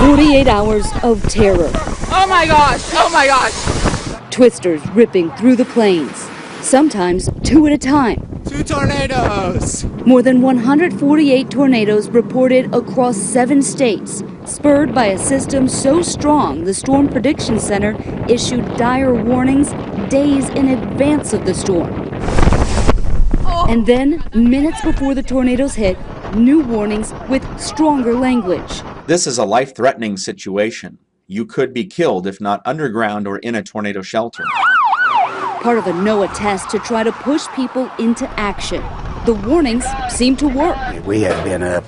48 hours of terror. Oh my gosh, oh my gosh. Twisters ripping through the plains, sometimes two at a time. 2 tornadoes! More than 148 tornadoes reported across 7 states, spurred by a system so strong the Storm Prediction Center issued dire warnings days in advance of the storm. And then, minutes before the tornadoes hit, new warnings with stronger language. This is a life-threatening situation. You could be killed if not underground or in a tornado shelter. Part of a NOAA test to try to push people into action. The warnings seem to work. We had been up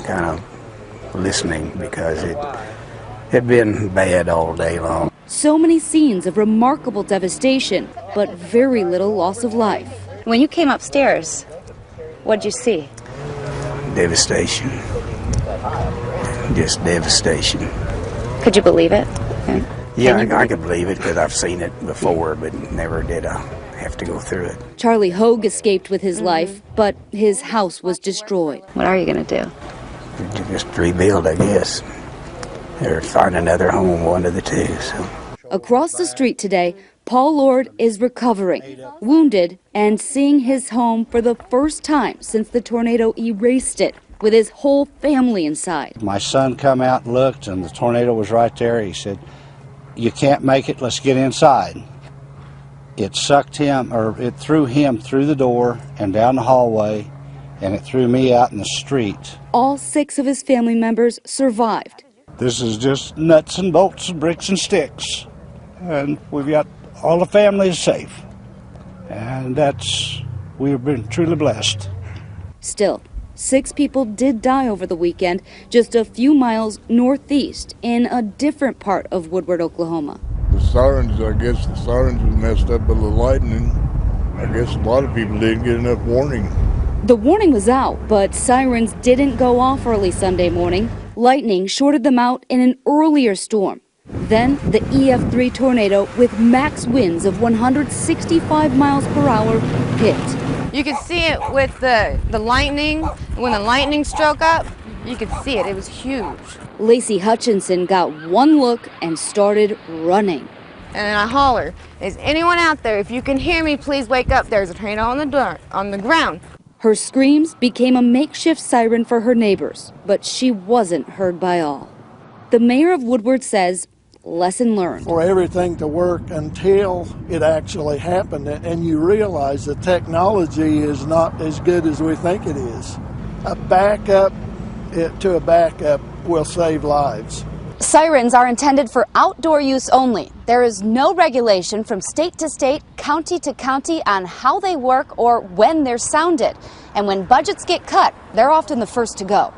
kind of listening because it had been bad all day long. So many scenes of remarkable devastation, but very little loss of life. When you came upstairs, what'd you see? Devastation. Just devastation. Could you believe it? Yeah, I could believe it because I've seen it before, but never did I have to go through it. Charlie Hogue escaped with his life, but his house was destroyed. What are you going to do? Just rebuild, I guess. Or find another home, one of the two. So. Across the street today, Paul Lord is recovering, wounded, and seeing his home for the first time since the tornado erased it, with his whole family inside. My son come out and looked, and the tornado was right there. He said, "You can't make it, let's get inside." It sucked him, or it threw him through the door and down the hallway, and it threw me out in the street. All 6 of his family members survived. This is just nuts and bolts and bricks and sticks. And we've got all the families safe. And we've been truly blessed. Still, 6 people did die over the weekend, just a few miles northeast in a different part of Woodward, Oklahoma. The sirens, I guess the sirens was messed up by the lightning. I guess a lot of people didn't get enough warning. The warning was out, but sirens didn't go off early Sunday morning. Lightning shorted them out in an earlier storm. Then the EF3 tornado with max winds of 165 miles per hour hit. You could see it with the lightning. When the lightning struck up, you could see it. It was huge. Lacey Hutchinson got one look and started running. And I holler, "Is anyone out there? If you can hear me, please wake up. There's a tornado on the ground." Her screams became a makeshift siren for her neighbors, but she wasn't heard by all. The mayor of Woodward says, lesson learned. For everything to work until it actually happened, and you realize the technology is not as good as we think it is. A backup to a backup will save lives. Sirens are intended for outdoor use only. There is no regulation from state to state, county to county on how they work or when they're sounded. And when budgets get cut, they're often the first to go.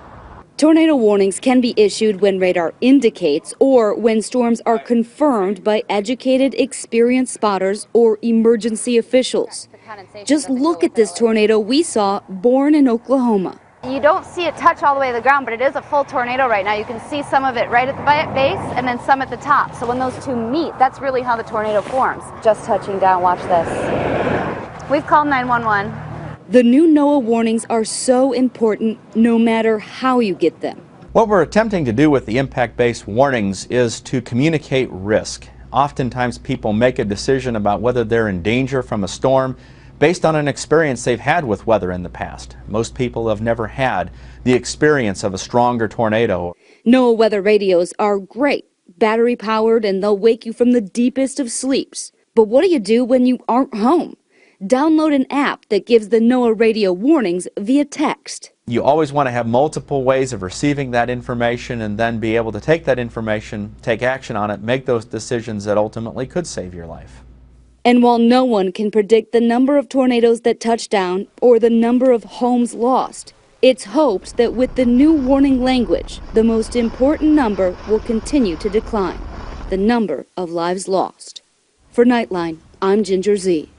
Tornado warnings can be issued when radar indicates or when storms are confirmed by educated, experienced spotters or emergency officials. Just look at this tornado we saw born in Oklahoma. You don't see it touch all the way to the ground, but it is a full tornado right now. You can see some of it right at the base and then some at the top. So when those two meet, that's really how the tornado forms. Just touching down, watch this. We've called 911. The new NOAA warnings are so important no matter how you get them. What we're attempting to do with the impact-based warnings is to communicate risk. Oftentimes people make a decision about whether they're in danger from a storm based on an experience they've had with weather in the past. Most people have never had the experience of a stronger tornado. NOAA weather radios are great, battery powered, and they'll wake you from the deepest of sleeps. But what do you do when you aren't home? Download an app that gives the NOAA radio warnings via text. You always want to have multiple ways of receiving that information and then be able to take that information, take action on it, make those decisions that ultimately could save your life. And while no one can predict the number of tornadoes that touch down or the number of homes lost, it's hoped that with the new warning language, the most important number will continue to decline, the number of lives lost. For Nightline, I'm Ginger Z.